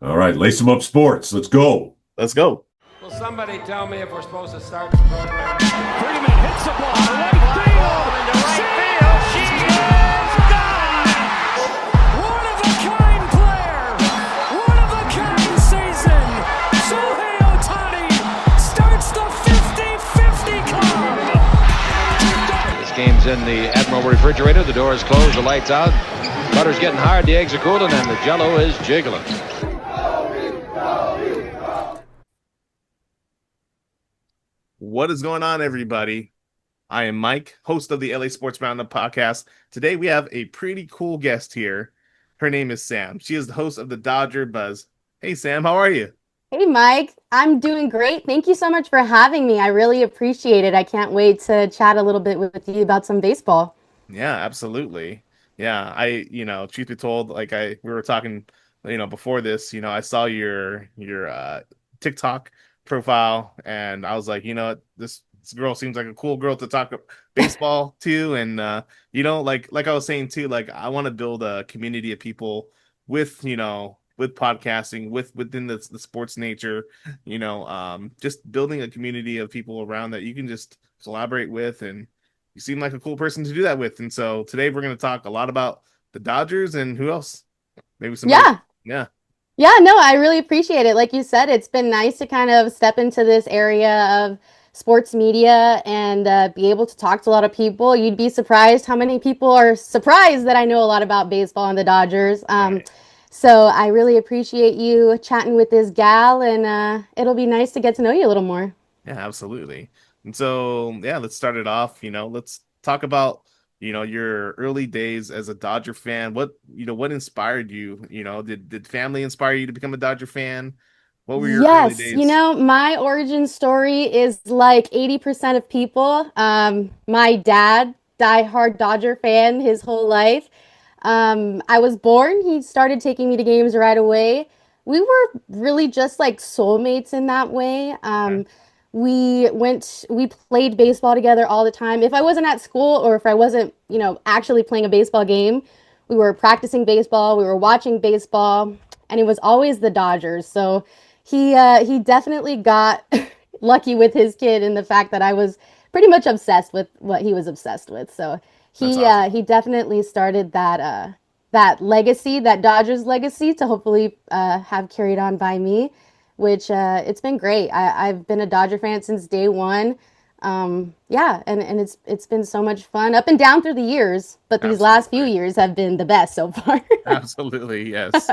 All right, lace them up sports. Let's go. Let's go. Will somebody tell me if we're supposed to start the program? Freeman hits the ball to right field. Into right field. She is gone. One of a kind player. One of a kind season. Shohei Ohtani starts the 50-50 club. This game's in the Admiral refrigerator. The door is closed. The lights out. Butter's getting hard. The eggs are cooling, and the Jello is jiggling. What is going on, everybody? I am Mike, host of the LA Sports Roundup podcast. Today we have a pretty cool guest here. Her name is Sam. She is the host of the Dodger Buzz. Hey, Sam, how are you? Hey, Mike. I'm doing great. Thank you so much for having me. I really appreciate it. I can't wait to chat a little bit with you about some baseball. Yeah, absolutely. Yeah, truth be told, we were talking, before this, I saw your TikTok profile, and I was like, this girl seems like a cool girl to talk baseball to, and like I was saying too, like I want to build a community of people with with podcasting, within the sports nature, just building a community of people around that you can just collaborate with, and you seem like a cool person to do that with. And so today we're going to talk a lot about the Dodgers and who else, maybe some Yeah. yeah. Yeah, no, I really appreciate it. Like you said, it's been nice to kind of step into this area of sports media and be able to talk to a lot of people. You'd be surprised how many people are surprised that I know a lot about baseball and the Dodgers. Right. So I really appreciate you chatting with this gal, and it'll be nice to get to know you a little more. Yeah, absolutely. And so, yeah, let's start it off. Let's talk about, your early days as a Dodger fan. What inspired you? Did family inspire you to become a Dodger fan? What were your early Yes, days? my origin story is like 80% of people. My dad, diehard Dodger fan his whole life. I was born, he started taking me to games right away. We were really just like soulmates in that way. Okay. We played baseball together all the time. If I wasn't at school or if I wasn't, actually playing a baseball game, we were practicing baseball, we were watching baseball, and it was always the Dodgers. So he definitely got lucky with his kid in the fact that I was pretty much obsessed with what he was obsessed with. So That's awesome. he definitely started that legacy, that Dodgers legacy, to hopefully have carried on by me, which it's been great. I've been a Dodger fan since day one. Yeah, and it's been so much fun up and down through the years, but these last few Absolutely. years have been the best so far. Absolutely. Yes.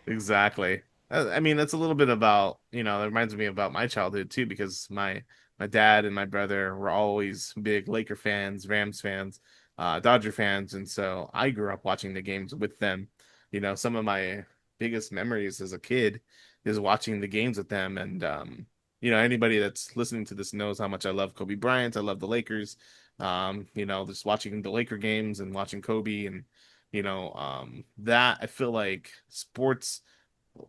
Exactly. I mean, that's a little bit about, it reminds me about my childhood too, because my dad and my brother were always big Laker fans, Rams fans, Dodger fans, and so I grew up watching the games with them. Some of my biggest memories as a kid is watching the games with them, and anybody that's listening to this knows how much I love Kobe Bryant. I love the Lakers. Just watching the Laker games and watching Kobe, and that I feel like sports, a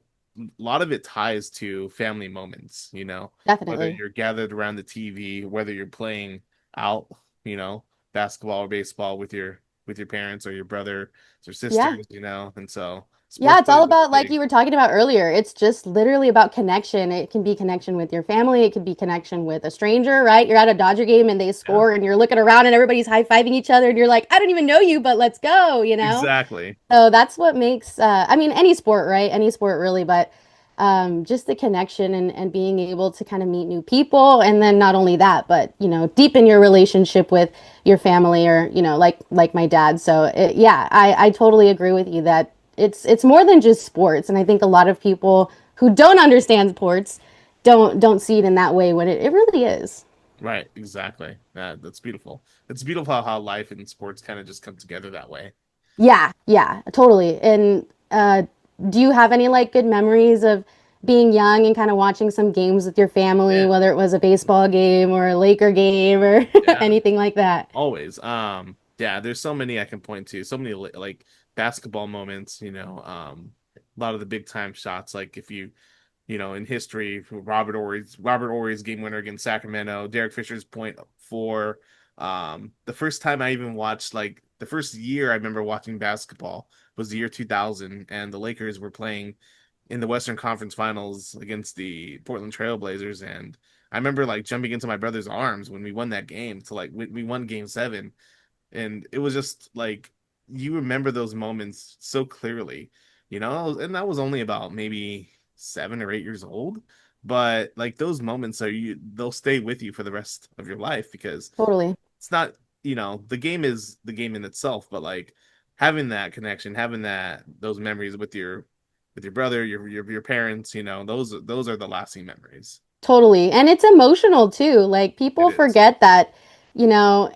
lot of it ties to family moments, whether Definitely. you're gathered around the TV, whether you're playing out, you know, basketball or baseball with your parents or your brothers or Yeah. sisters, and so Yeah, sports it's all plays a about, like big. you were talking about earlier. It's just literally about connection. It can be connection with your family. It could be connection with a stranger, right? You're at a Dodger game and they Yeah, score and you're looking around and everybody's high-fiving each other and you're like, I don't even know you, but let's go. exactly. So that's what makes, I mean, any sport, right? Any sport really, but just the connection and being able to kind of meet new people. And then not only that, but, deepen your relationship with your family or, like my dad. So yeah, I totally agree with you that it's more than just sports. And I think a lot of people who don't understand sports don't see it in that way when it really is. Right, exactly. That's beautiful. It's beautiful how life and sports kind of just come together that way. Yeah, yeah, totally. And do you have any like good memories of being young and kind of watching some games with your family, Yeah, whether it was a baseball game or a Laker game or yeah. anything like that? Always. Yeah, there's so many I can point to. So many like basketball moments, a lot of the big time shots. Like if you, in history, Robert Ory's game winner against Sacramento, Derek Fisher's point four. The first time I even watched, like the first year I remember watching basketball was the year 2000, and the Lakers were playing in the Western Conference Finals against the Portland Trail Blazers, and I remember like jumping into my brother's arms when we won that game to like we won Game 7, and it was just like you remember those moments so clearly, and that was only about maybe 7 or 8 years old, but like those moments they'll stay with you for the rest of your life because Totally. it's not, the game is the game in itself, but like having that connection, having those memories with your brother, your parents, those are the lasting memories. Totally. And it's emotional too. Like It people is. forget that, you know,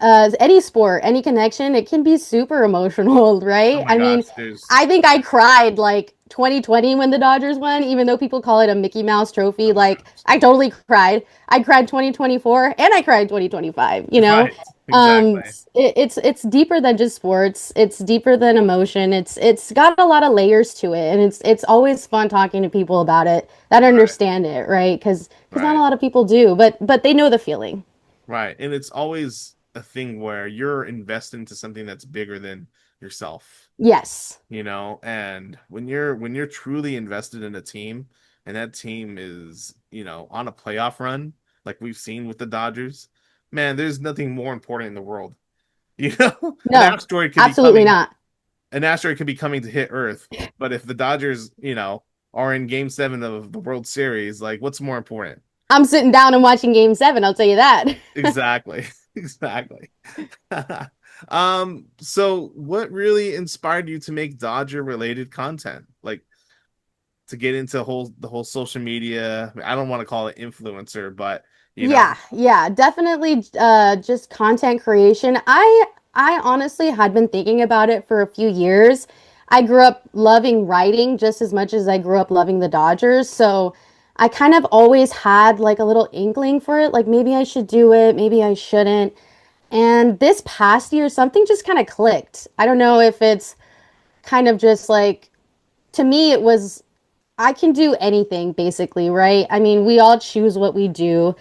any sport, any connection, it can be super emotional, Oh right? my I mean, gosh, there's I think I cried like 2020 when the Dodgers won, even though people call it a Mickey Mouse trophy. oh my Like gosh. I totally cried. I cried 2024 and I cried 2025, Right, exactly. it's deeper than just sports. It's deeper than emotion. It's got a lot of layers to it, and it's always fun talking to people about it that Right, understand it, right? Because not a right. lot of people do, but they know the feeling. Right. And it's always a thing where you're invested into something that's bigger than yourself, Yes. and when you're truly invested in a team and that team is, on a playoff run, like we've seen with the Dodgers, man, there's nothing more important in the world. You know, an No, asteroid could be absolutely coming, not. an asteroid could be coming to hit Earth, but if the Dodgers, are in game 7 of the World Series, like what's more important? I'm sitting down and watching Game 7. I'll tell you that. Exactly. Exactly. So what really inspired you to make Dodger related content? Like to get into the whole social media. I don't want to call it influencer, but Yeah, yeah, definitely just content creation. I honestly had been thinking about it for a few years. I grew up loving writing just as much as I grew up loving the Dodgers, so I kind of always had like a little inkling for it, like maybe I should do it, maybe I shouldn't. And this past year something just kind of clicked. I don't know if it's kind of just like to me it was I can do anything basically, right? I mean, we all choose what we do,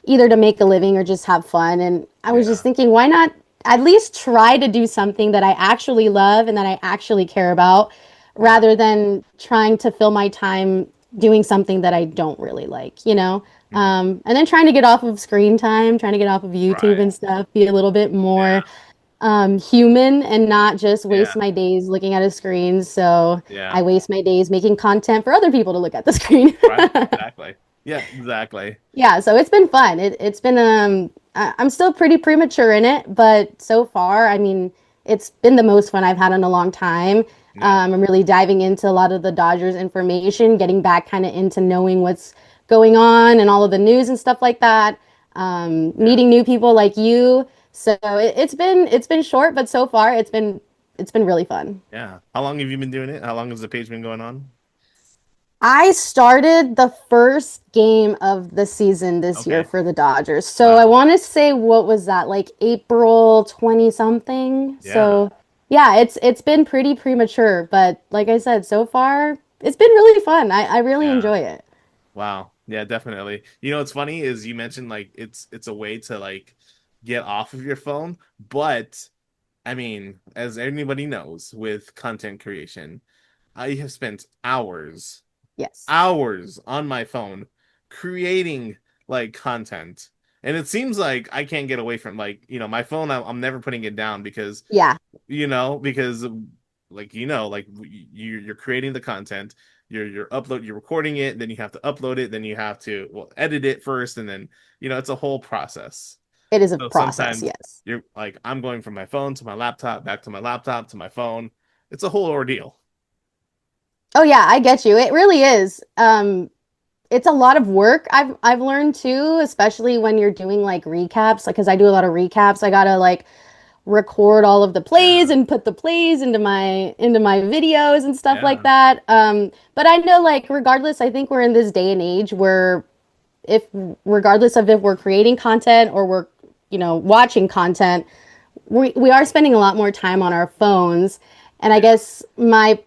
either to make a living or just have fun. And I was just yeah, thinking, why not at least try to do something that I actually love and that I actually care about, yeah, rather than trying to fill my time doing something that I don't really like? mm, And then trying to get off of screen time, trying to get off of YouTube right, and stuff, be a little bit more yeah, human and not just yeah, waste my days looking at a screen. So yeah, I waste my days making content for other people to look at the screen. right, exactly, yeah, exactly, Yeah, so it's been fun. It's been I'm still pretty premature in it, but so far, I mean, it's been the most fun I've had in a long time. yeah, I'm really diving into a lot of the Dodgers information, getting back kind of into knowing what's going on and all of the news and stuff like that. yeah, Meeting new people like you. So it's been short, but so far it's been really fun. yeah. How long have you been doing it? How long has the page been going on? I started the first game of the season this year Okay, for the Dodgers. So I wow, want to say what was that, like April 20 something. yeah, So yeah, it's been pretty premature, but like I said, so far it's been really fun. I really yeah. enjoy it. Wow. Yeah, definitely. What's funny is you mentioned like it's a way to like get off of your phone, but I mean, as anybody knows with content creation, I have spent Yes. hours on my phone creating like content. And it seems like I can't get away from like, my phone, I'm never putting it down because Yeah, because like like you're creating the content, you're recording it, then you have to upload it, then you have to edit it first, and then it's a whole process. it is a So process. sometimes Yes. you're like, I'm going from my phone to my laptop, back to my laptop to my phone. It's a whole ordeal. Oh yeah, I get you. It really is. It's a lot of work. I've learned too, especially when you're doing like recaps, like because I do a lot of recaps. I gotta like record all of the plays Yeah, and put the plays into my videos and stuff like yeah, that. But I know like regardless, I think we're in this day and age where if regardless of if we're creating content or we're watching content, we are spending a lot more time on our phones. And I yeah, guess my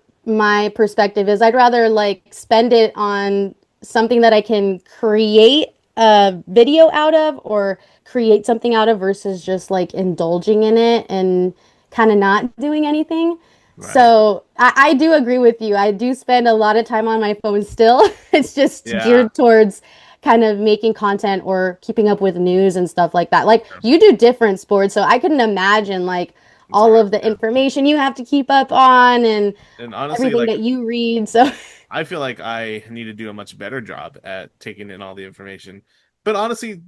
perspective is I'd rather like spend it on something that I can create a video out of or create something out of versus just like indulging in it and kind of not doing anything. Right. So I do agree with you. I do spend a lot of time on my phone still. It's just Yeah. geared towards kind of making content or keeping up with news and stuff like that. Like Sure. you do different sports, so I couldn't imagine like It's all hard. of the Yeah. information you have to keep up on and And honestly, everything like that you read. So I feel like I need to do a much better job at taking in all the information. But honestly,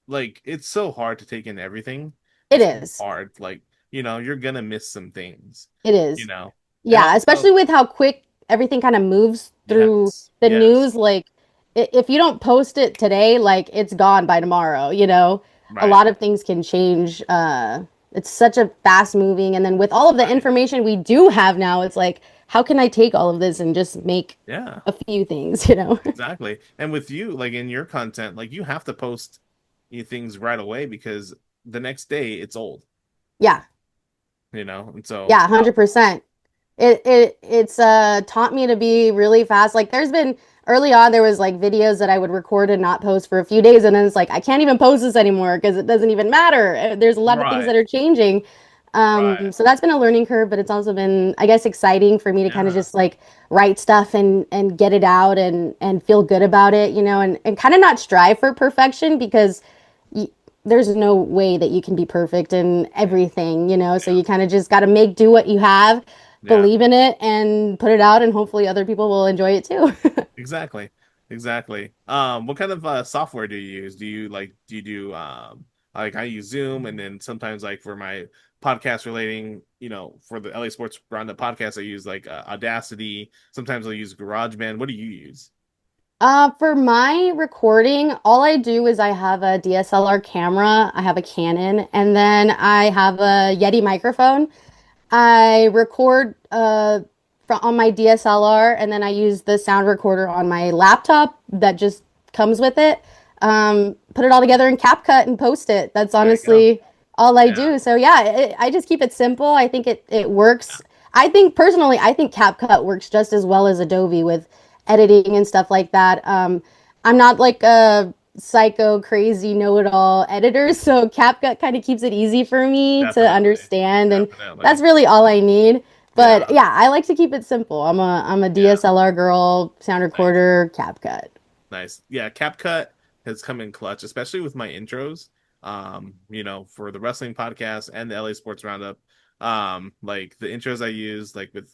like it's so hard to take in everything. it It's so is. hard. Like, you're gonna miss some things, It you is. know. And Yeah, also, especially with how quick everything kind of moves through yes, the yes, news. Like, if you don't post it today, like it's gone by tomorrow, A right. lot of things can change. It's such a fast moving, and then with all of the Right. information we do have now, it's like, how can I take all of this and just make Yeah, a few things? exactly. And with you, like in your content, like you have to post things right away because the next day it's old, Yeah, and so yeah, 100%. It's taught me to be really fast. Like there's been early on there was like videos that I would record and not post for a few days and then it's like I can't even post this anymore because it doesn't even matter. There's a lot of things right, that are changing. right. So that's been a learning curve, but it's also been, I guess, exciting for me to kind of Yeah, just like write stuff and get it out and feel good about it, and kind of not strive for perfection because y there's no way that you can be perfect in everything. So yeah, you kind of just got to make do what you have, yeah. believe in it, and put it out, and hopefully other people will enjoy it too. Exactly. Exactly. What kind of software do you use? Do you do like I use Zoom and then sometimes like for my podcast relating, for the LA Sports Roundup podcast, I use like Audacity. Sometimes I'll use GarageBand. What do you use? For my recording, all I do is I have a DSLR camera, I have a Canon, and then I have a Yeti microphone. I record on my DSLR and then I use the sound recorder on my laptop that just comes with it. Put it all together in CapCut and post it. That's There you go. honestly all I Yeah. do. So yeah, I just keep it simple. I think it works. I think personally, I think CapCut works just as well as Adobe with editing and stuff like that. I'm not like a psycho crazy know-it-all editor, so CapCut kind of keeps it easy for me to Definitely. understand, and that's Definitely. really all I need. But Yeah. yeah, I like to keep it simple. I'm a Yeah. DSLR girl, sound Nice. recorder, CapCut. Nice. Yeah, CapCut has come in clutch, especially with my intros. For the wrestling podcast and the LA Sports Roundup. Like the intros I use, like with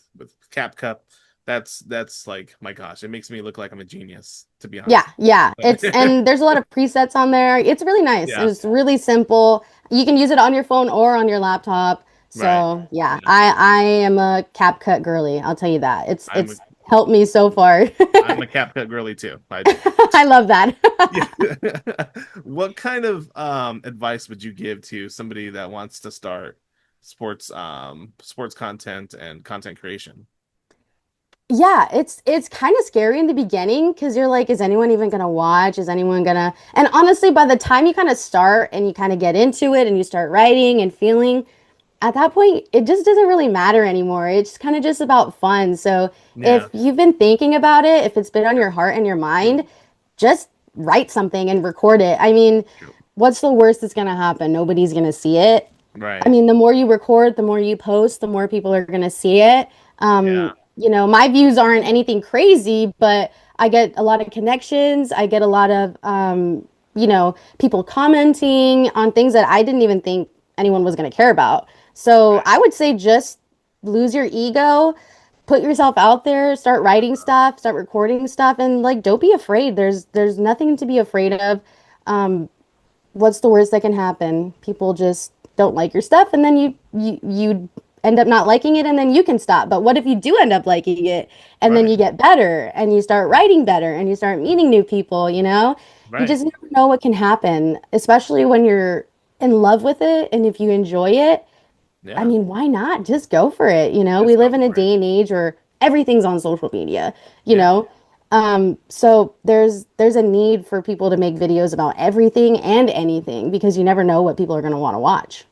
CapCut, that's like my gosh, it makes me look like I'm a genius, to be Yeah, honest. yeah. And there's a lot of presets on there. It's really nice. Yeah, It's really simple. You can use it on your phone or on your laptop. right. So yeah, Yeah. I am a CapCut girly. I'll tell you that. It's I'm a it's helped me so far. I'm a CapCut girly too. I love that. Yeah. What kind of advice would you give to somebody that wants to start sports content and content creation? Yeah, it's kind of scary in the beginning because you're like, is anyone even gonna watch? Is anyone gonna? And honestly, by the time you kind of start and you kind of get into it and you start writing and feeling, at that point, it just doesn't really matter anymore. It's kind of just about fun. So if Yeah. you've been thinking about it, if it's been on your heart and your mind, just write something and record it. I mean, True. what's the worst that's gonna happen? Nobody's gonna see it. I Right. mean, the more you record, the more you post, the more people are going to see it. Yeah. My views aren't anything crazy, but I get a lot of connections. I get a lot of, people commenting on things that I didn't even think anyone was going to care about. So Right. I would say just lose your ego, put yourself out there, start writing stuff, start recording stuff, and like, don't be afraid. There's nothing to be afraid of. Um, what's the worst that can happen? People just don't like your stuff, and then you end up not liking it, and then you can stop. But what if you do end up liking it, and then Right. you get better, and you start writing better, and you start meeting new people? You Right. just never know what can happen, especially when you're in love with it, and if you enjoy it. I Yeah. mean, why not? Just go for it. We Just live go in a for it. day and age where everything's on social media, you Yeah. know? So there's a need for people to make videos about everything and anything because you never know what people are going to want to watch.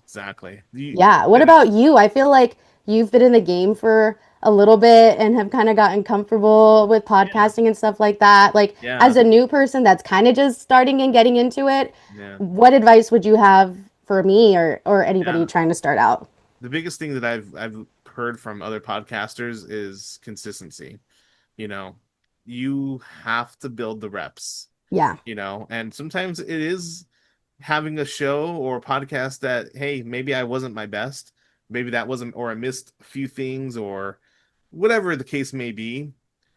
Exactly. You Yeah. What and it, about you? I feel like you've been in the game for a little bit and have kind of gotten comfortable with yeah. podcasting and stuff like that. Like, Yeah. as a new person that's kind of just starting and getting into it, Yeah. what advice would you have for me or anybody Yeah. trying to start out? The biggest thing that I've heard from other podcasters is consistency. You know, you have to build the reps, Yeah. and sometimes it is having a show or a podcast that, hey, maybe I wasn't my best, maybe that wasn't, or I missed a few things, or whatever the case may be.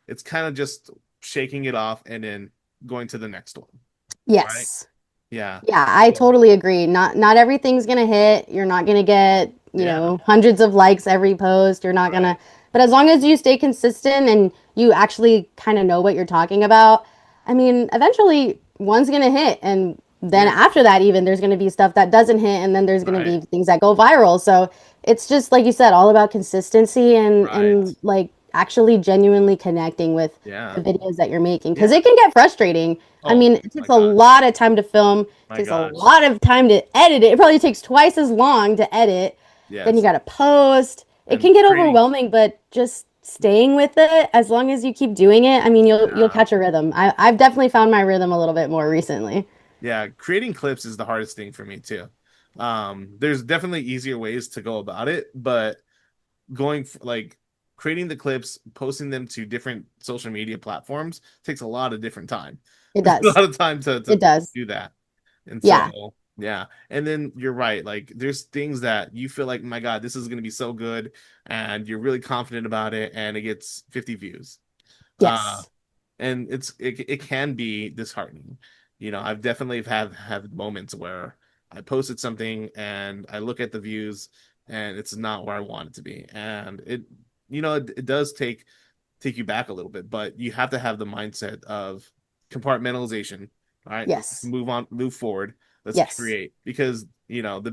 It's kind of just shaking it off and then going to the next one, right? Yes. Yeah. Yeah, I totally agree. Not everything's gonna hit. You're not gonna get, Yeah. hundreds of likes every post. You're not gonna, Right. but as long as you stay consistent and you actually kind of know what you're talking about, I mean, eventually one's gonna hit, and then Yeah. after that, even there's gonna be stuff that doesn't hit, and then there's gonna be Right. things that go viral. So it's just like you said, all about consistency and Right. like actually genuinely connecting with Yeah. the videos that you're making, because Yeah. it can get frustrating. I Oh mean, it my takes a gosh. lot of time to film. It My takes a gosh. lot of time to edit it. It probably takes twice as long to edit. Then you Yes. got to post. It And can get creating, overwhelming, but just staying with it, as long as you keep doing it, I mean, you'll yeah. catch a rhythm. I've definitely found my rhythm a little bit more recently. Yeah, creating clips is the hardest thing for me too. There's definitely easier ways to go about it, but like creating the clips, posting them to different social media platforms takes a lot of different time. It A does. lot of time to It does. do that. And Yeah. so, yeah. And then you're right. Like there's things that you feel like, my God, this is going to be so good. And you're really confident about it. And it gets 50 views. Uh, Yes. and it can be disheartening. I've definitely have moments where I posted something and I look at the views and it's not where I want it to be. And it does take you back a little bit, but you have to have the mindset of compartmentalization. All right, let's Yes. move on, move forward. Let's Yes. create, because the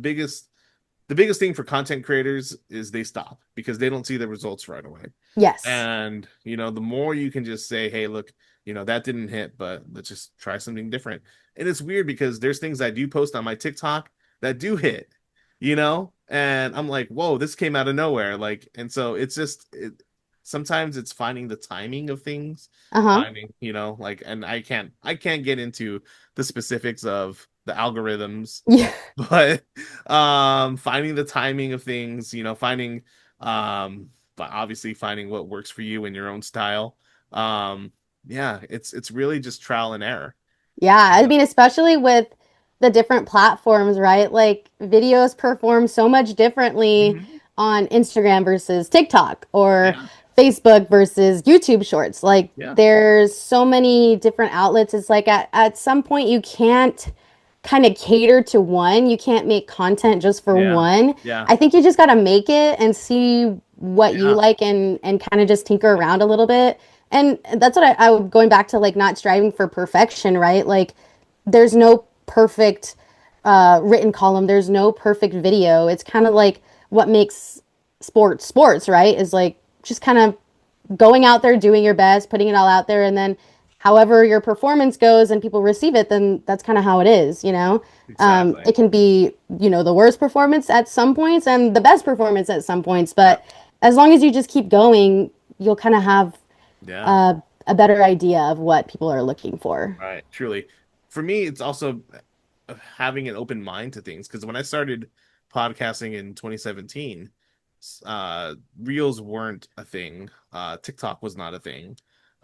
biggest thing for content creators is they stop because they don't see the results right away. Yes. And the more you can just say, hey, look, that didn't hit, but let's just try something different. And it's weird because there's things I do post on my TikTok that do hit, and I'm like, whoa, this came out of nowhere. Like, and so it's just sometimes it's finding the timing of things, Uh-huh. finding, like, and I can't get into the specifics of the algorithms, Yeah. but finding the timing of things, finding but obviously finding what works for you in your own style. Yeah, it's really just trial and error. Yeah, I Yeah. mean, especially with the different platforms, right? Like videos perform so much differently Mhm. on Instagram versus TikTok, or Yeah, Facebook versus YouTube Shorts. Like yeah, there's so many different outlets. It's like at some point you can't kind of cater to one. You can't make content just for yeah, one. yeah, I think you just got to make it and see what you yeah, like, and kind of just tinker around a little bit. And that's what I would, going back to like not striving for perfection, right? Like there's no perfect written column. There's no perfect video. It's kind of like what makes sports, right? Is like just kind of going out there, doing your best, putting it all out there, and then however your performance goes and people receive it, then that's kind of how it is. exactly. It can be, the worst performance at some points and the best performance at some points, Yeah, but as long as you just keep going, you'll kind of have yeah, a better idea of what people are looking for. right. Truly. For me, it's also having an open mind to things, because when I started podcasting in 2017, reels weren't a thing. TikTok was not a thing.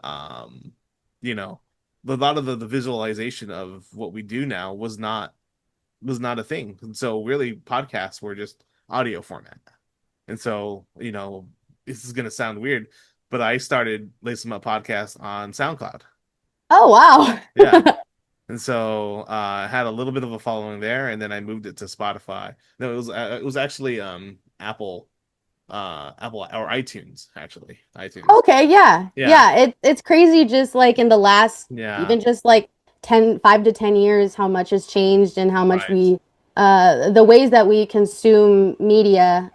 Um, you know, a lot of the visualization of what we do now was not a thing. And so really podcasts were just audio format. And so, this is gonna sound weird, but I started Lacing Up Podcast on SoundCloud. Oh, wow. Yeah. And so I had a little bit of a following there, and then I moved it to Spotify. No, it was actually Apple or iTunes, actually. iTunes. Okay, yeah. Yeah. Yeah, it's crazy, just like in the last, Yeah. even just like 5 to 10 years, how much has changed and how much Right. the ways that we consume media.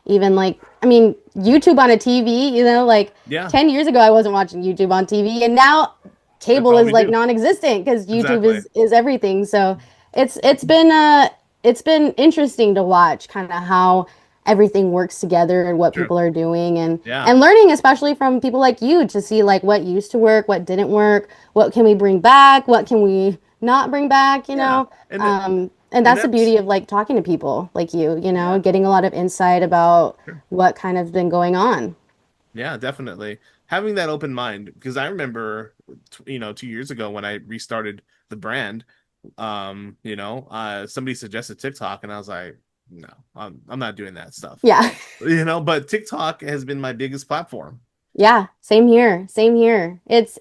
Even like, I mean, YouTube on a TV, like Yeah. 10 years ago, I wasn't watching YouTube on TV, and now That's cable all is we like do. non-existent because YouTube Exactly. is everything. So it's been interesting to watch kind of how everything works together and what True. people are doing, and Yeah. learning, especially from people like you, to see like what used to work, what didn't work, what can we bring back, what can we not bring back, Yeah. And And And that's the that's beauty of like talking to people like you know, yeah. getting a lot of insight about what kind of been going on. Yeah, definitely. Having that open mind, because I remember, 2 years ago when I restarted the brand, somebody suggested TikTok, and I was like, no, I'm not doing that stuff. Yeah. But TikTok has been my biggest platform. Yeah, same here. Same here. It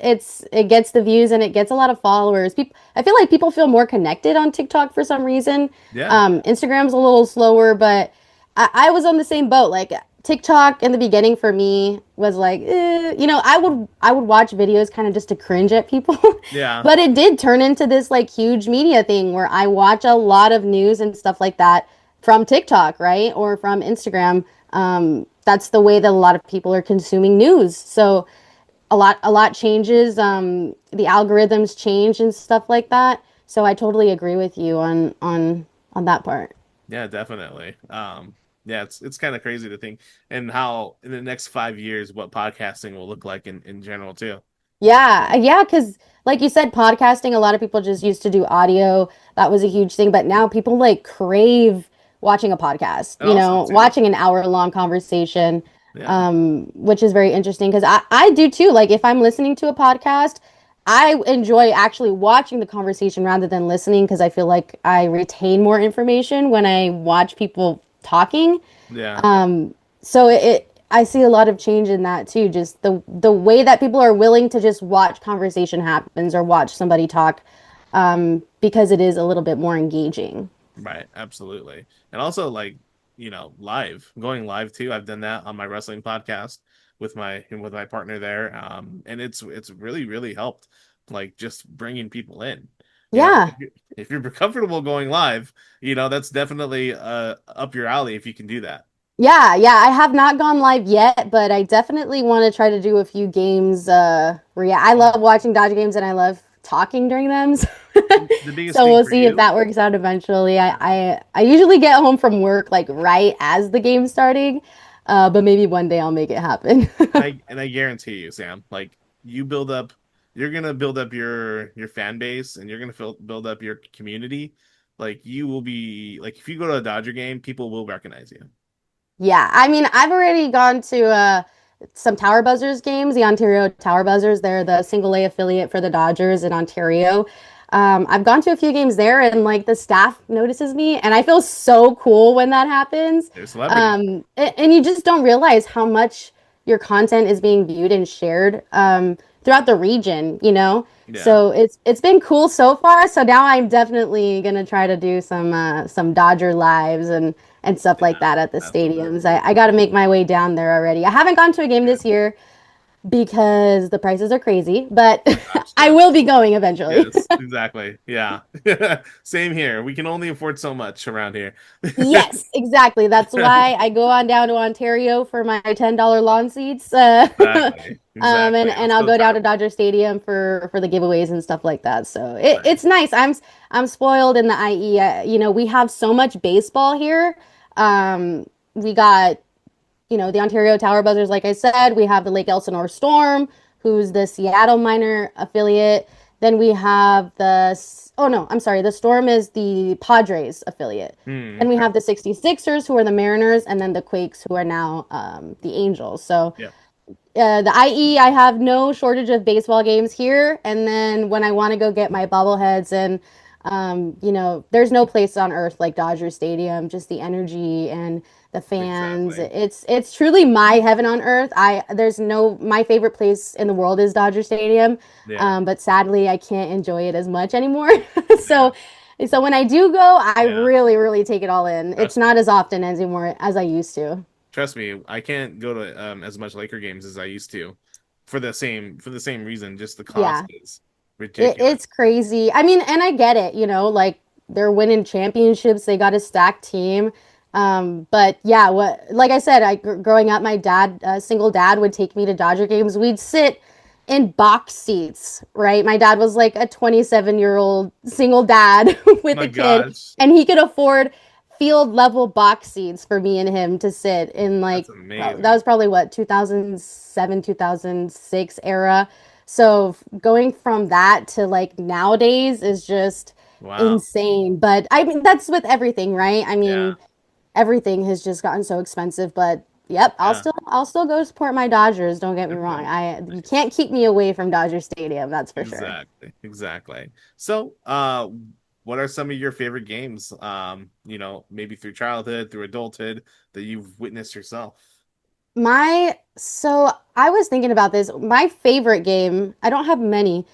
gets the views and it gets a lot of followers. People, I feel like people feel more connected on TikTok for some reason. Yeah. Instagram's a little slower, but I was on the same boat. Like TikTok in the beginning for me was like, I would watch videos kind of just to cringe at people. Yeah. But it did turn into this like huge media thing where I watch a lot of news and stuff like that from TikTok, right? Or from Instagram. That's the way that a lot of people are consuming news. So a lot changes. The algorithms change and stuff like that. So I totally agree with you on that part. Yeah, definitely. Yeah, it's kind of crazy to think and how in the next 5 years what podcasting will look like in general too. Yeah, yeah, because like you said, podcasting, a lot of people just used to do audio. That was a huge thing, but now people like crave watching a podcast, And also too, watching an hour-long conversation, yeah. which is very interesting because I do too. Like if I'm listening to a podcast, I enjoy actually watching the conversation rather than listening because I feel like I retain more information when I watch people talking. Yeah. So I see a lot of change in that too. Just the way that people are willing to just watch conversation happens or watch somebody talk, because it is a little bit more engaging. Right, absolutely. And also like, live, going live too. I've done that on my wrestling podcast with my partner there. And it's really really helped like just bringing people in. Yeah. If you're comfortable going live, that's definitely up your alley if you can do that. Yeah, yeah. I have not gone live yet, but I definitely want to try to do a few games. I love watching Dodger games and I love talking during them. The biggest So thing we'll for see if you, that works out eventually. I usually get home from work like right as the game's starting, but maybe one day I'll make it happen. and I guarantee you, Sam, like you're gonna build up your fan base and you're gonna build up your community. Like you will be like if you go to a Dodger game, people will recognize you. Yeah, I mean, I've already gone to some Tower Buzzers games, the Ontario Tower Buzzers. They're the single A affiliate for the Dodgers in Ontario. I've gone to a few games there, and like the staff notices me, and I feel so cool when that happens. They're celebrities. And you just don't realize how much your content is being viewed and shared throughout the region, you know? Yeah, So it's been cool so far. So now I'm definitely gonna try to do some Dodger lives and stuff like yeah, that at the absolutely. stadiums. I got to make my way down there already. I haven't gone to a game Yeah, this year because the prices are crazy, but I yeah. will be going eventually. Yes, exactly. Yeah. Same here. We can only afford so much around here. Yes, exactly. That's why I go on down to Ontario for my $10 lawn seats. Exactly. And Exactly. I'm I'll so go down tired to of it. Dodger Stadium for the giveaways and stuff like that. So Right. it's nice. I'm spoiled in the IE. We have so much baseball here. We got the Ontario Tower Buzzers, like I said. We have the Lake Elsinore Storm, who's the Seattle minor affiliate. Then we have oh no, I'm sorry, the Storm is the Padres affiliate. Then we Okay. have the 66ers, who are the Mariners, and then the Quakes, who are now the Angels. So Yeah. the IE, I have no shortage of baseball games here. And then when I want to go get my bobbleheads and there's no place on earth like Dodger Stadium. Just the energy and the fans. Exactly. It's truly my heaven on earth. There's no my favorite place in the world is Dodger Stadium. Yeah. But sadly, I can't enjoy it as much anymore. Yeah. so so when I do go, I Yeah. really, really take it all in. It's Trust not me. as often as anymore as I used to. Trust me. I can't go to as much Laker games as I used to for the same reason. Just the cost Yeah. is It's ridiculous. crazy. I mean, and I get it, like they're winning championships, they got a stacked team. But yeah, like I said, growing up, my dad, single dad, would take me to Dodger games. We'd sit in box seats, right? My dad was like a 27-year-old single dad with My a kid, gosh. and he could afford field level box seats for me and him to sit in like That's that amazing. was probably what 2007 2006 era. So going from that to like nowadays is just Wow. insane. But I mean, that's with everything, right? I Yeah. mean, everything has just gotten so expensive, but yep, Yeah. I'll still go support my Dodgers, don't get me wrong. Okay. You Nice. can't keep me away from Dodger Stadium, that's for sure. Exactly. Exactly. So, what are some of your favorite games? Maybe through childhood, through adulthood, that you've witnessed yourself? So I was thinking about this. My favorite game, I don't have many,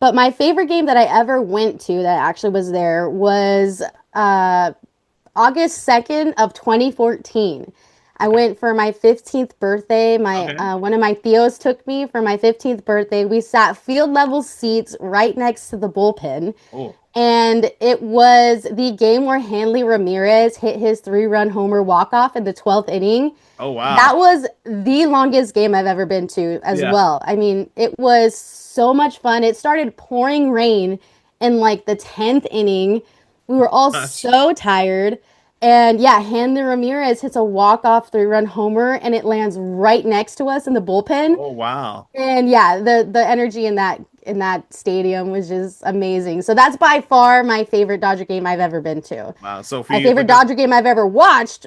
but my favorite game that I ever went to that actually was there was uh August 2nd of 2014. I Okay. went for my 15th birthday. My Okay. one of my Theos took me for my 15th birthday. We sat field level seats right next to the bullpen. Oh. And it was the game where Hanley Ramirez hit his 3-run homer walk-off in the 12th inning. Oh, wow. That was the longest game I've ever been to as Yeah. well. I mean, it was so much fun. It started pouring rain in like the 10th inning. We were all Gosh. so tired. And yeah, Hanley Ramirez hits a walk-off 3-run homer and it lands right next to us in the bullpen. Oh, wow. And yeah, the energy in that stadium was just amazing. So that's by far my favorite Dodger game I've ever been to. Wow. So for My you, favorite like this, Dodger game I've ever watched,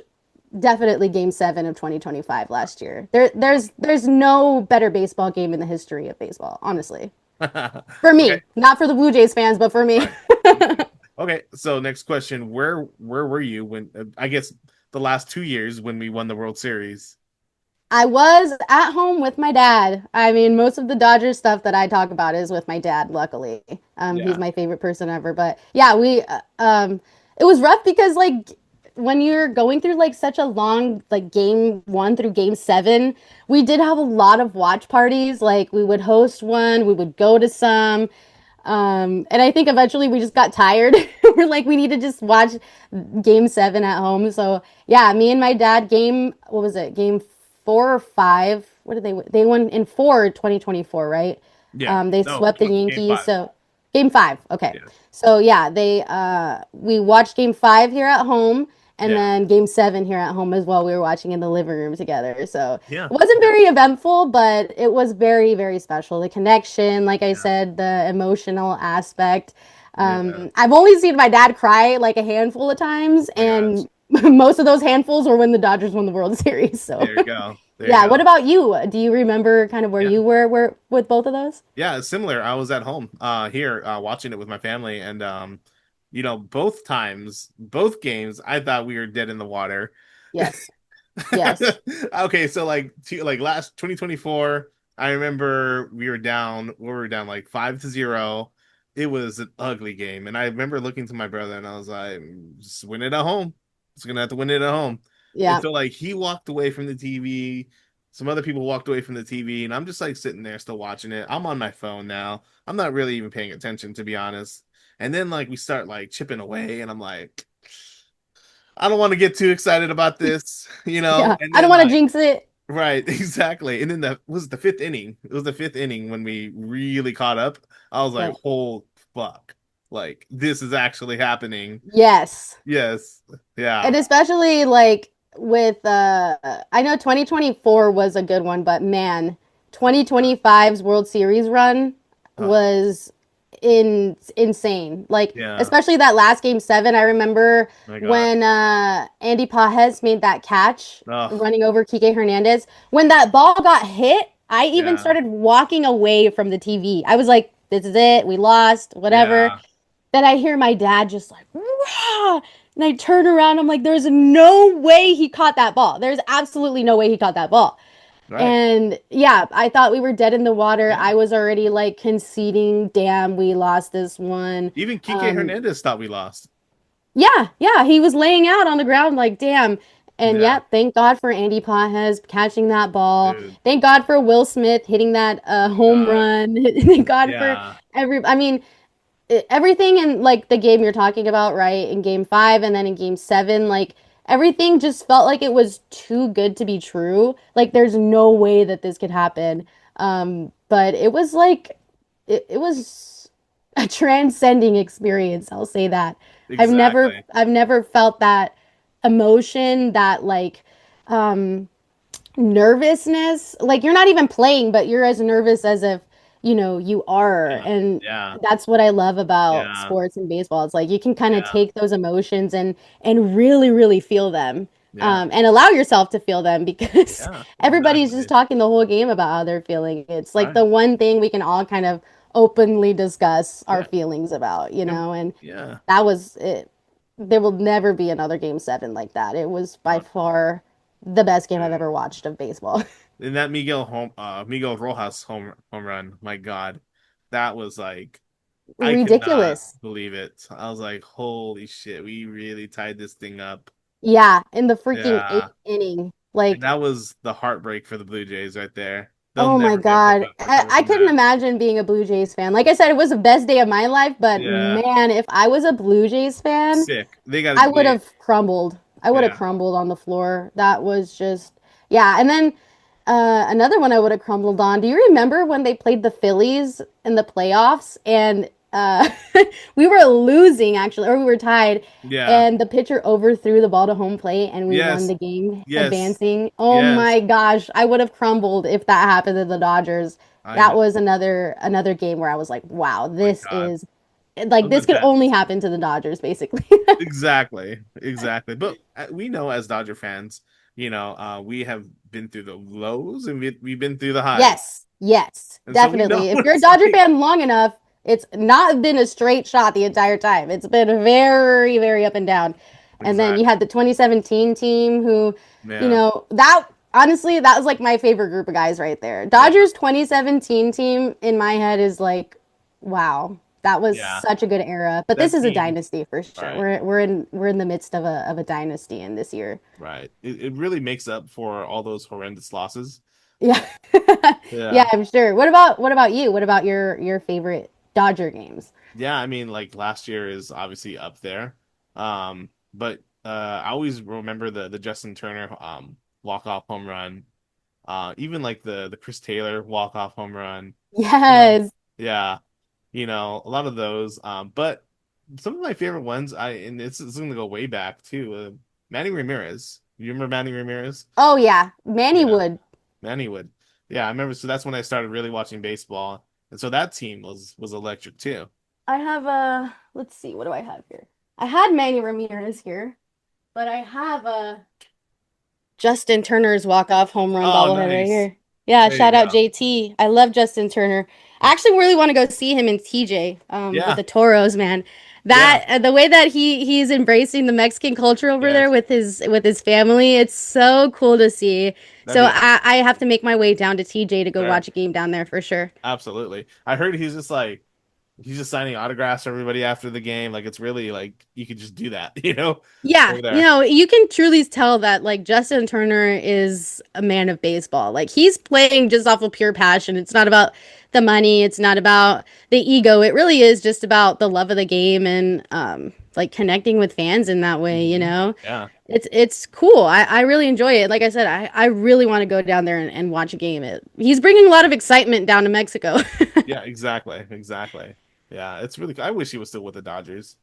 definitely Game 7 of 2025 last year. There's no better baseball game in the history of baseball, honestly. For okay. me, not for the Blue Jays fans, but for me. Right. Okay. So next question, where were you when I guess the last 2 years when we won the World Series? I was at home with my dad. I mean, most of the Dodgers stuff that I talk about is with my dad, luckily. He's Yeah. my favorite person ever. But yeah, it was rough because like when you're going through like such a long like game 1 through game 7, we did have a lot of watch parties. Like we would host one, we would go to some. And I think eventually we just got tired. We're like, we need to just watch game 7 at home. So yeah, me and my dad what was it? Game 4 or 5. What did they won in 2024, right? Yeah. They No, swept the game Yankees. five. So game 5. Okay. Yeah. So yeah, we watched game 5 here at home and Yeah. then game 7 here at home as well. We were watching in the living room together. So Yeah. it wasn't very eventful, but it was very, very special. The connection, like I Yeah. said, the emotional aspect. Yeah. I've only seen my dad cry like a handful of times, Oh my gosh. and most of those handfuls were when the Dodgers won the World Series. So There you go. There you yeah, what go. about you? Do you remember kind of where Yeah. you were with both of those? Yeah, it's similar. I was at home here watching it with my family and both times, both games, I thought we were dead in the water. Yes. Yes. Okay, so like last 2024, I remember we were down like 5-0. It was an ugly game, and I remember looking to my brother and I was like, just win it at home. Just gonna have to win it at home. And Yeah. so like he walked away from the TV. Some other people walked away from the TV, and I'm just like sitting there still watching it. I'm on my phone now. I'm not really even paying attention, to be honest. And then like we start like chipping away, and I'm like, I don't want to get too excited about this, Yeah. And I don't then want to like jinx it. right, exactly. And then that was the fifth inning. It was the fifth inning when we really caught up. I was like, Right. "Oh fuck! Like this is actually happening." Yes. Yes, yeah, And especially like with I know 2024 was a good one, but man, 2025's World Series run uh, was insane. Like yeah. especially that last game 7, I remember My God, when Andy Pajes made that catch oh running over Kike Hernandez. When that ball got hit, I even yeah, started walking away from the TV. I was like, this is it. We lost, whatever. yeah, Then I hear my dad just like, "Rah!" And I turn around. I'm like, there's no way he caught that ball. There's absolutely no way he caught that ball. right, And yeah, I thought we were dead in the water. yeah. I was already like conceding, damn, we lost this one. Even Kike Um, Hernandez thought we lost. yeah, he was laying out on the ground like, damn. And Yeah, yeah, thank God for Andy Pajes catching that ball. dude. Thank God for Will Smith hitting that home God, run. Thank God for yeah, I mean, everything in like the game you're talking about, right? In game 5 and then in game 7, like everything just felt like it was too good to be true. Like there's no way that this could happen. But it was like it was a transcending experience, I'll say that. exactly. I've never felt that emotion, that like um nervousness. Like you're not even playing, but you're as nervous as if you are. Yeah. And Yeah. that's what I love about Yeah. sports and baseball. It's like you can kind of Yeah. take those emotions and really, really feel them. Yeah. And allow yourself to feel them because Yeah. everybody's just Exactly. talking the whole game about how they're feeling. It's like the Right. one thing we can all kind of openly discuss our Yeah. feelings about, Yep. and Yeah. that was it. There will never be another game seven like that. It was by Uh, far the best game I've yeah. ever watched of baseball. And that Miguel Rojas home run, my God, that was like I could not Ridiculous. believe it. I was like, holy shit, we really tied this thing up. Yeah, in the freaking Yeah. eighth inning. And Like, that was the heartbreak for the Blue Jays right there. They'll oh my never be able to God. recover I from couldn't that. imagine being a Blue Jays fan. Like I said, it was the best day of my life, but Yeah. man, if I was a Blue Jays fan, Sick. They got I to would they have crumbled. I would have yeah. crumbled on the floor. That was just, yeah. And then another one I would have crumbled on. Do you remember when they played the Phillies in the playoffs and we were losing actually, or we were tied, Yeah. and the pitcher overthrew the ball to home plate and we won Yes. the game Yes. advancing? Oh Yes. my gosh, I would have crumbled if that happened to the Dodgers. I That know. was another game where I was like, wow, My this God. is like The this could only best. happen to the Dodgers, basically. Exactly. Exactly. But we know as Dodger fans, we have been through the lows and we've been through the highs. Yes, yes, And so we know definitely. If what you're a it's Dodger like. fan long enough, it's not been a straight shot the entire time. It's been very, very up and down. And then you Exactly. had the 2017 team who, Yeah. that honestly, that was like my favorite group of guys right there. Yeah. Dodgers 2017 team in my head is like, wow, that was Yeah. such a good era. But this That is a team. dynasty for sure. Right. We're in the midst of a dynasty in this year. Right. It really makes up for all those horrendous losses. Yeah. Yeah, Yeah. I'm sure. What about you? What about your favorite Dodger games? Yeah, I mean, like last year is obviously up there. But I always remember the Justin Turner walk-off home run. Even like the Chris Taylor walk-off home run. You know, Yes. yeah, a lot of those. But some of my favorite ones, and it's gonna go way back too. Manny Ramirez. You remember Manny Ramirez? Oh yeah, Manny Yeah, would. Manny would. Yeah, I remember. So that's when I started really watching baseball, and so that team was electric too. I have let's see, what do I have here? I had Manny Ramirez here, but I have Justin Turner's walk-off home run Oh, bobblehead right nice. here. Yeah, There you shout out go. JT. I love Justin Turner. I actually really want to go see him in TJ with Yeah, the Toros, man. yeah. That the way that he's embracing the Mexican culture over there Yes, with his family, it's so cool to see. that'd So be I have to make my way down to TJ to go sure. watch a game down there for sure. Absolutely. I heard he's just signing autographs for everybody after the game. Like it's really like you could just do that, Yeah, over there. you can truly tell that like Justin Turner is a man of baseball. Like he's playing just off of pure passion. It's not about the money, it's not about the ego. It really is just about the love of the game and like connecting with fans in that way, Yeah. It's cool. I really enjoy it. Like I said, I really want to go down there and watch a game. He's bringing a lot of excitement down to Mexico. Yeah, exactly. Exactly. Yeah, it's really I wish he was still with the Dodgers,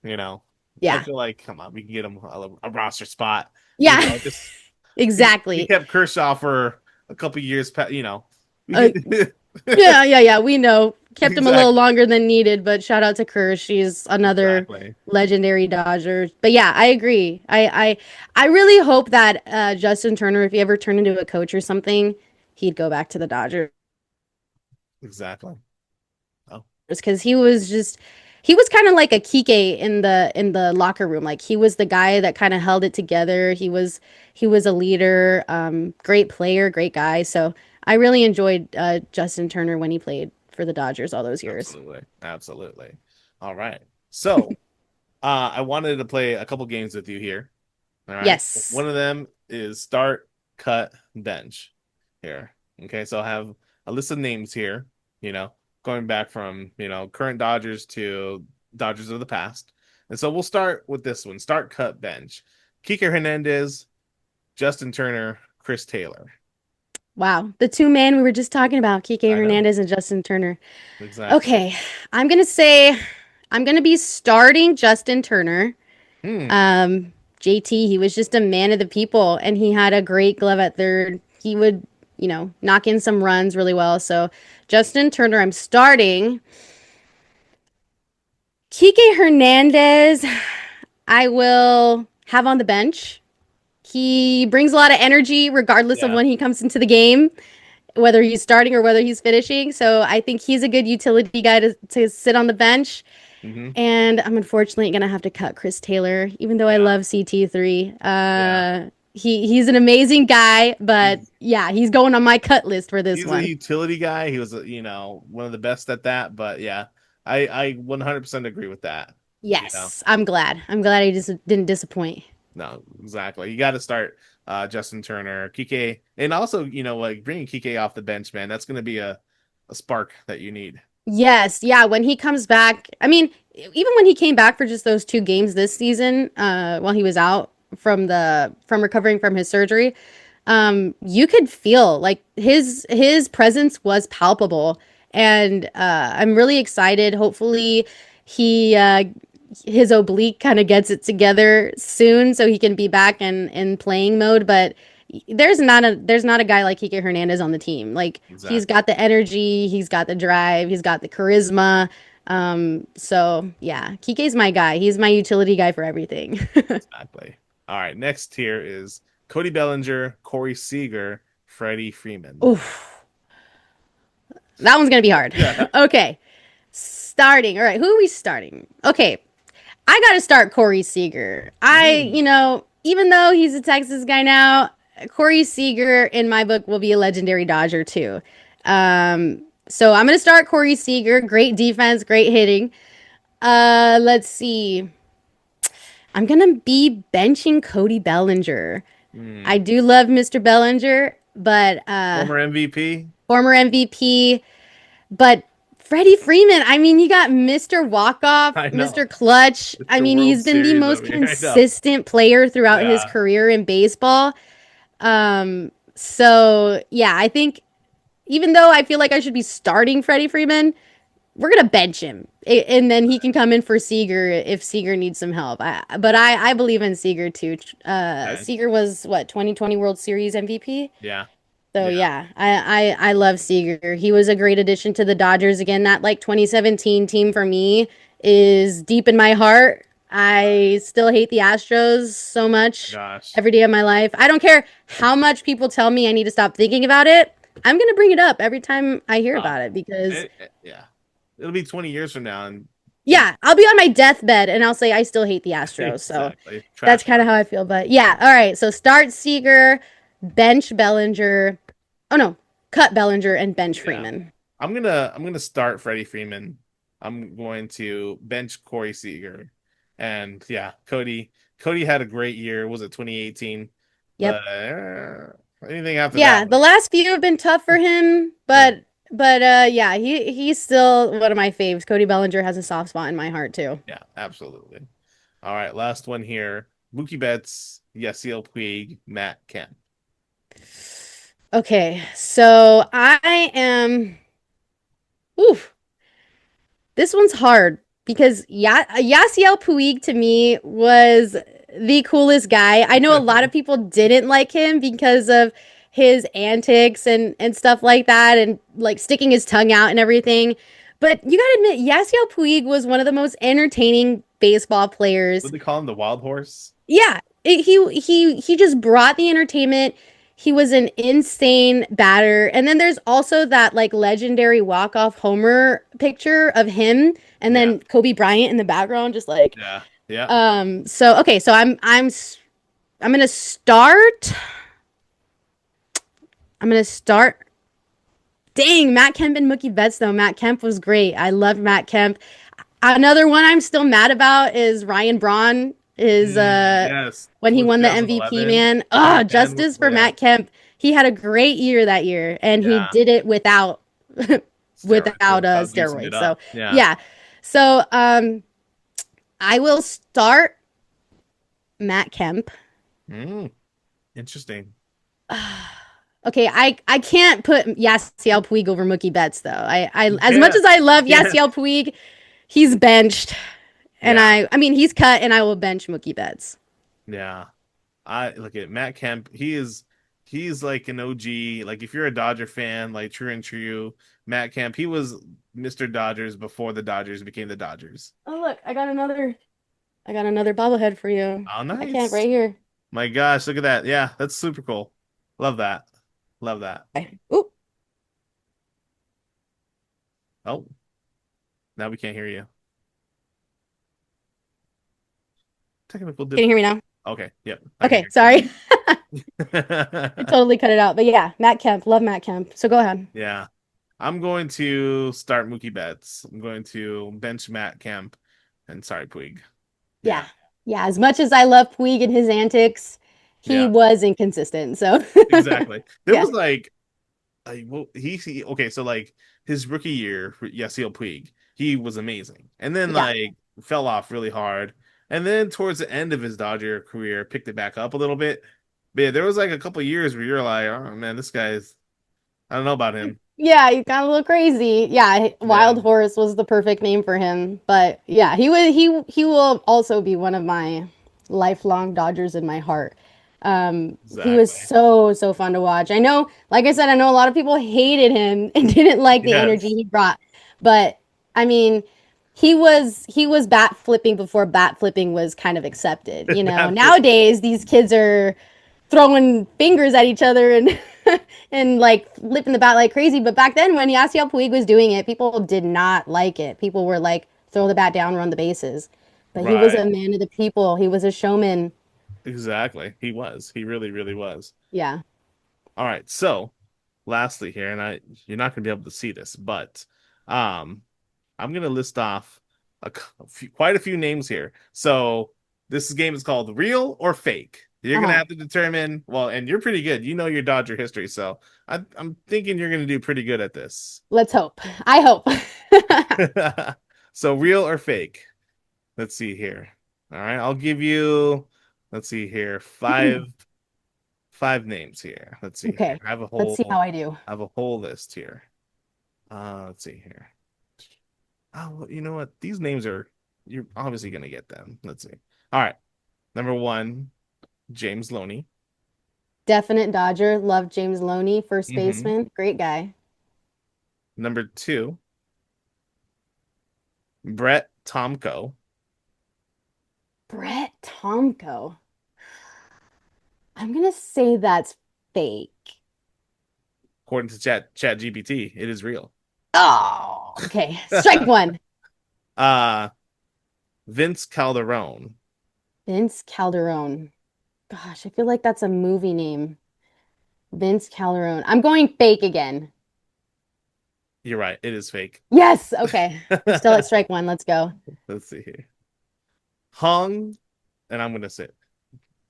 you know. I Yeah. feel like come on, we can get him a roster spot, Yeah. just we Exactly. kept Kershaw for a couple years, We Uh, get yeah, we know. Kept him a little exactly. longer than needed, but shout out to Kerr. She's another Exactly. legendary Dodger. But yeah, I agree. I really hope that Justin Turner, if he ever turned into a coach or something, he'd go back to the Dodgers Exactly. Oh, because he was kind of like a Kike in the locker room. Like he was the guy that kind of held it together. He was a leader, great player, great guy. So I really enjoyed Justin Turner when he played for the Dodgers all those years. absolutely. Absolutely. All right. So, I wanted to play a couple games with you here. All right. Yes. One of them is start, cut, bench here. Okay. So I have a list of names here, going back from, current Dodgers to Dodgers of the past. And so we'll start with this one start, cut, bench. Kike Hernandez, Justin Turner, Chris Taylor. Wow. The two men we were just talking about, Kike I know. Hernandez and Justin Turner. Exactly. Okay. I'm going to say I'm going to be starting Justin Turner. JT, he was just a man of the people and he had a great glove at third. He would, knock in some runs really well. So Justin Turner, I'm starting. Kike Hernandez, I will have on the bench. He brings a lot of energy regardless of when he comes into the game, whether he's starting or whether he's finishing. So I think he's a good utility guy to sit on the bench. And I'm unfortunately going to have to cut Chris Taylor, even though I love CT3. He's an amazing guy, but he's going on my cut list for this one. He's a utility guy. He was, one of the best at that. But yeah, I 100% agree with that. Yes, I'm glad. I'm glad he just didn't disappoint. No, exactly. You got to start Justin Turner, Kike, and also, like bringing Kike off the bench, man. That's going to be a spark that you need. Yes, yeah. When he comes back, I mean, even when he came back for just those 2 games this season, while he was out from recovering from his surgery, you could feel like his presence was palpable, and I'm really excited. Hopefully, his oblique kind of gets it together soon, so he can be back in playing mode. But there's not a guy like Kike Hernandez on the team. Like He's got the energy, he's got the drive, he's got the charisma. So yeah, Kike's my guy. He's my utility guy for everything. Exactly. All right, next here is Cody Bellinger, Corey Seager, Freddie Freeman. Oof. That one's gonna be hard. Yeah. Okay. Starting. All right, who are we starting? Okay. I gotta start Corey Seager. Even though he's a Texas guy now, Corey Seager in my book will be a legendary Dodger too. So I'm gonna start Corey Seager. Great defense, great hitting. Let's see. I'm gonna be benching Cody Bellinger. I do love Mr. Bellinger, but Former MVP, but Freddie Freeman, I mean, you got Mr. Walk-Off, Mr. Clutch. I mean, he's been the most consistent player throughout his career in baseball. So, yeah, I think even though I feel like I should be starting Freddie Freeman, we're going to bench him. And then he can come in for Seager if Seager needs some help. But I believe in Seager, too. Seager was, 2020 World Series MVP? Yeah. So yeah, I love Seager. He was a great addition to the Dodgers. Again, that 2017 team for me is deep in my heart. I still hate the Astros so much every day of my life. I don't care how much people tell me I need to stop thinking about it. I'm gonna bring it up every time I hear about it because it'll be 20 years from now, and I'll be on my deathbed and I'll say I still hate the Astros. So that's kind of how I feel. But yeah, all right. So start Seager, bench Bellinger. Oh no, cut Bellinger and bench Freeman. I'm gonna start Freddie Freeman. I'm going to bench Corey Seager, and Cody had a great year. Was it 2018? Yep. Anything after that? Yeah, the last few have been tough for him, but he's still one of my faves. Cody Bellinger has a soft spot in my heart too. Yeah, absolutely. All right, last one here: Mookie Betts, Yasiel Puig, Matt Kemp. Okay, so I am. Oof. This one's hard because Yasiel Puig to me was the coolest guy. I know a lot of people didn't like him because of his antics and stuff like that, and like sticking his tongue out and everything. But you gotta admit, Yasiel Puig was one of the most entertaining baseball players. Would they call him the Wild Horse? Yeah, he just brought the entertainment. He was an insane batter. And then there's also that legendary walk-off homer picture of him and then Kobe Bryant in the background just so okay, so I'm going to start Dang, Matt Kemp and Mookie Betts though. Matt Kemp was great. I loved Matt Kemp. Another one I'm still mad about is Ryan Braun. When he won the MVP, man. Justice for Matt Kemp. He had a great year that year, and he did it without steroids. So So I will start Matt Kemp. Interesting. Okay, I can't put Yasiel Puig over Mookie Betts though. I as much as I love Yasiel Puig, he's benched. And I mean, he's cut, and I will bench Mookie Betts. Yeah, I look at Matt Kemp. He he's like an OG. Like if you're a Dodger fan, like true and true, Matt Kemp, he was Mr. Dodgers before the Dodgers became the Dodgers. Oh, look, I got another bobblehead for you. Oh, I can't nice. right here. My gosh, look at that. Yeah, that's super cool. Love that. Love that. Oop, Oh, now we can't hear you. Technical can you hear me now? Okay, yep. I Okay, can sorry. hear I you. totally cut it out. But yeah, Matt Kemp. Love Matt Kemp. So go ahead. Yeah. I'm going to start Mookie Betts. I'm going to bench Matt Kemp and sorry, Puig. Yeah. Yeah. As much as I love Puig and his antics, he Yeah. was inconsistent. So Exactly. There Yeah. was like well, okay, so like his rookie year for Yasiel Puig, he was amazing. And then Yeah. like fell off really hard. And then towards the end of his Dodger career, picked it back up a little bit. But yeah, there was like a couple years where you're like, oh man, this guy's I don't know about him. Yeah, he got a little crazy. Yeah, Wild Yeah. Horse was the perfect name for him. But yeah, he will also be one of my lifelong Dodgers in my heart. He was Exactly. so fun to watch. I know, like I said, I know a lot of people hated him and didn't like the energy Yes. he brought. But I mean, he was bat flipping before bat flipping was kind of accepted. Absolutely. Nowadays these kids are throwing fingers at each other and and like flipping the bat like crazy. But back then, when Yasiel Puig was doing it, people did not like it. People were like, throw the bat down, run the bases. But he was Right. a man of the people. He was a showman. Exactly. He was. He really, really was. Yeah. All right. So, lastly here, and you're not going to be able to see this, but um, I'm going to list off quite a few names here. So, this game is called Real or Fake. You're going to Uh-huh. have to determine, well, and you're pretty good. You know your Dodger history, so I'm thinking you're going to do pretty good at this. Let's hope. I hope. So, real or fake? Let's see here. All right, I'll give you, let's see here, five names here. Let's see here. Okay. Let's see how I do. I have a whole list here. Let's see here. Oh, well, you know what? These names you're obviously gonna get them. Let's see. All right. Number one, James Loney. Definite Dodger. Love James Loney, first Hmm. baseman. Great guy. Number two, Brett Tomko. Brett Tomko. I'm gonna say that's fake. According to Chat GPT, it is real. Oh, okay. Strike one. Uh, Vince Calderon. Vince Calderon. Gosh, I feel like that's a movie name. Vince Calderon. I'm going fake again. You're right. It is fake. Yes. Okay. We're still at strike one. Let's go. Let's see here. Hong, and I'm gonna say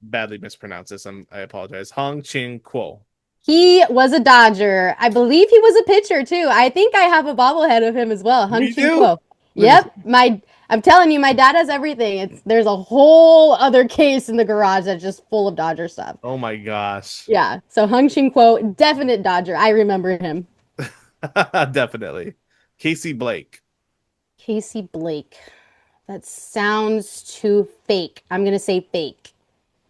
badly mispronounce this. I apologize. Hong Ching Kuo. He was a Dodger. I believe he was a pitcher too. I think I have a bobblehead of him as well. Hung You Ching do? Kuo. Yep. I'm telling you, my dad has everything. There's a whole other case in the garage that's just full of Dodger stuff. Oh my gosh. Yeah. So Hung Ching Kuo, definite Dodger. I remember him. Definitely. Casey Blake. Casey Blake. That sounds too fake. I'm gonna say fake.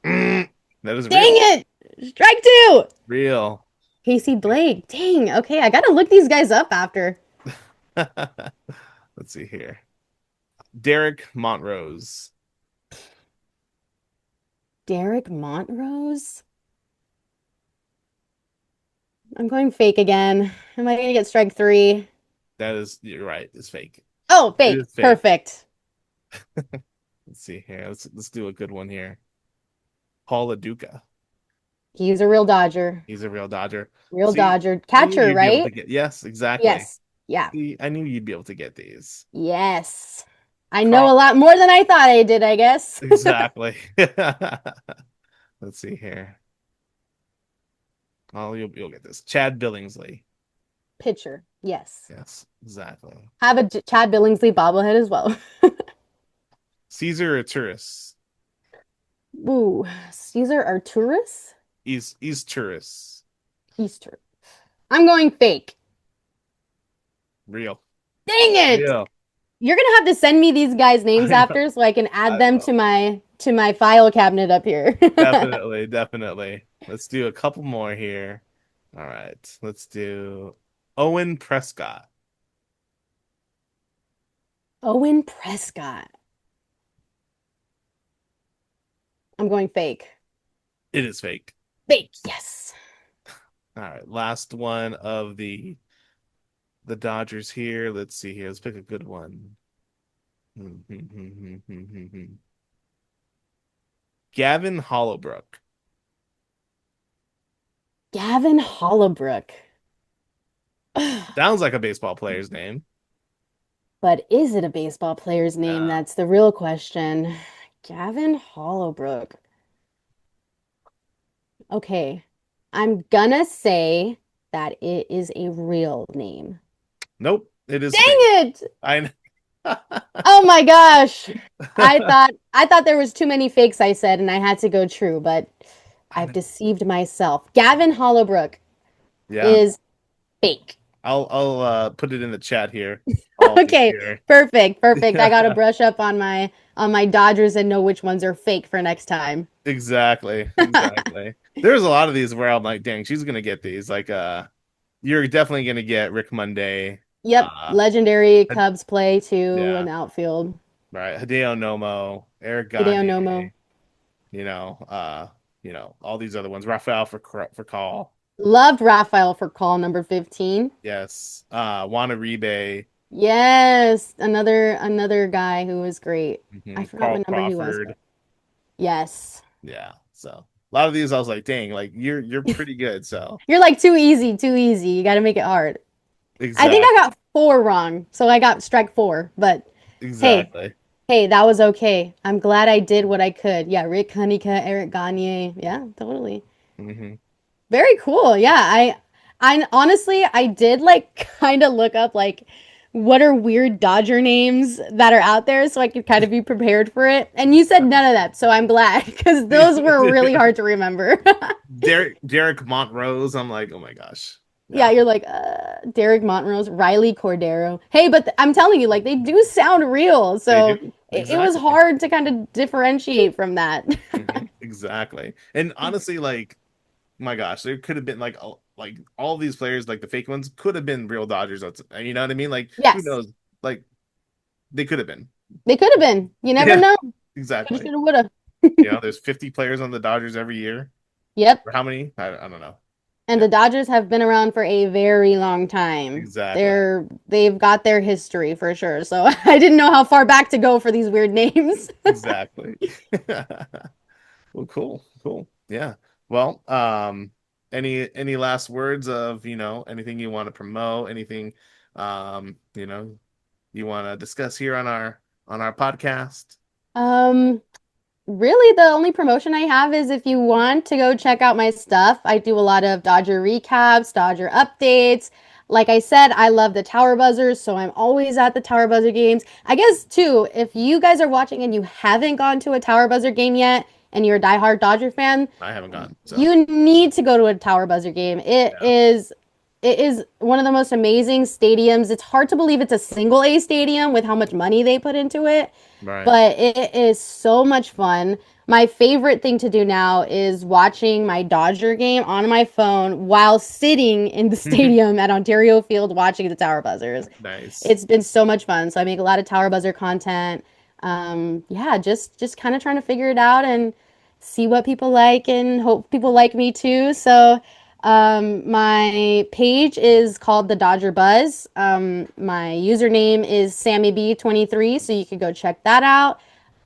That is Dang real. it! Strike two! Real. Casey Blake. Dang. Okay, I gotta look these guys up after. Let's see here. Derek Montrose. Derek Montrose? I'm going fake again. Am I gonna get strike three? You're right. It's fake. Oh, It fake. is fake. Perfect. Let's see here. Let's do a good one here. Paul LaDuca. He's a real Dodger. He's a real Dodger. Real See, Dodger. I knew Catcher, you'd be able to right? get. Yes, exactly. Yes. Yeah. See, I knew you'd be able to get these. Yes. I know a Carl. lot more than I thought I did, I guess. Exactly. Let's see here. Oh, you'll get this. Chad Billingsley. Pitcher. Yes. Yes, exactly. Have a Chad Billingsley bobblehead as well. Caesar Arturis. Ooh, Caesar Arturis? He's tourists. He's true. I'm going fake. Real. Dang it! Real. You're gonna have to send me these guys' names I know. after so I can add I them know. to my file cabinet up here. Definitely, definitely. Let's do a couple more here. All right. Let's do Owen Prescott. Owen Prescott. I'm going fake. It is fake. Fake, yes. All right. Last one of the Dodgers here. Let's see here. Let's pick a good one. Gavin Hollowbrook. Gavin Hollowbrook. Sounds like a baseball player's name. But is it a baseball player's name? Yeah. That's the real question. Gavin Hollowbrook. Okay. I'm gonna say that it is a real name. Nope. It is Dang fake. it! I Oh my gosh. I thought there was too many fakes I said and I had to go true, but I've deceived myself. Gavin Hollowbrook Yeah. is fake. I'll put it in the chat here. All these Okay, here. perfect. I gotta brush up on my Dodgers and know which ones are fake for next time. Exactly. There's a lot of these where I'm like, dang, she's gonna get these. Like you're definitely gonna get Rick Monday. Yep, legendary Had- Cubs play too yeah. in outfield. Right. Hideo Nomo, Eric Hideo Gagne, Nomo. All these other ones. Rafael for call. Loved Rafael for call number 15. Yes. Wanaribe. Yes, another guy who was great. I forgot Carl what number he was. Crawford. Yes. Yeah. So a lot of these I was like, dang, like you're pretty good. So You're like too easy, too easy. You got to make it hard. exactly. I think I got 4 wrong, so I got strike 4, but Exactly. hey, that was okay. I'm glad I did what I could. Yeah, Rick Honeycutt, Eric Gagne. Yeah, totally. hmm Very cool. Yeah, I honestly I did like kind of look up like what are weird Dodger names that are out there so I could kind of be prepared for it. And you said none of that, so I'm glad because those were really hard to remember. Derek Montrose. I'm like, oh my gosh. Yeah, you're like Derek Montrose, Riley Cordero. Hey, but I'm telling you, like they do sound real, so do. it was Exactly. hard to kind of differentiate from that. Exactly. And honestly, like, my gosh, there could have been like all these players, like the fake ones, could have been real Dodgers. You know what I mean? Like, who Yes. knows? Like, they could have been. They could have been. You never Yeah. know. Exactly. Shoulda, woulda. There's 50 players on the Dodgers every year. Yep. Or how many? I don't know. And the Dodgers have been around for a very long time. Exactly. They've got their history for sure. So I didn't know how far back to go for these weird names. Exactly. Well, cool. Yeah. Well, any last words of, anything you want to promote, anything you want to discuss here on our podcast? Really, the only promotion I have is if you want to go check out my stuff. I do a lot of Dodger recaps, Dodger updates. Like I said, I love the Tower Buzzers, so I'm always at the Tower Buzzer games. I guess, too, if you guys are watching and you haven't gone to a Tower Buzzer game yet, and you're a diehard Dodger fan, I haven't gone. So. you need to go to a Tower Buzzer game. It is one of the most amazing stadiums. It's hard to believe it's a single A stadium with how much money they put into it. Right. But it is so much fun. My favorite thing to do now is watching my Dodger game on my phone while sitting in the stadium at Ontario Field watching the Tower Buzzers. Nice. It's been so much fun. So I make a lot of Tower Buzzer content. Just kind of trying to figure it out and see what people like and hope people like me too. So my page is called The Dodger Buzz. My username is SammyB23, so you could go check that out.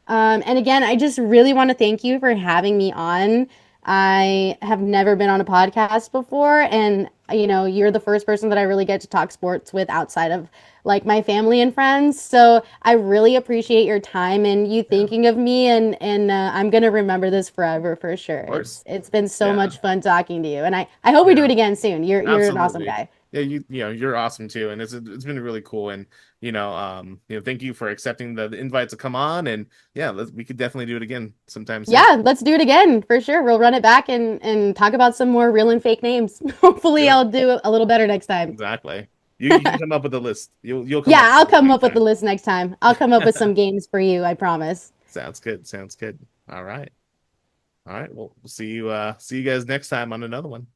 And again, I just really want to thank you for having me on. I have never been on a podcast before, and you're the first person that I really get to talk sports with outside of like my family and friends. So I really appreciate your time and you thinking of me, and I'm gonna remember this forever for sure. It's been so much fun talking to you, and I hope we do it again soon. You're an awesome guy. Yeah, you're awesome too, and it's been really cool. And thank you for accepting the invite to come on. And yeah, we could definitely do it again sometime soon. Yeah, let's do it again for sure. We'll run it back and talk about some more real and fake names. Hopefully, I'll do a little better next time. Exactly. You can come up with a list. You'll come. Yeah, I'll come up with the list next time. I'll come up with some games for you. I promise. Sounds good. All right. All right. Well, we'll see you guys next time on another one.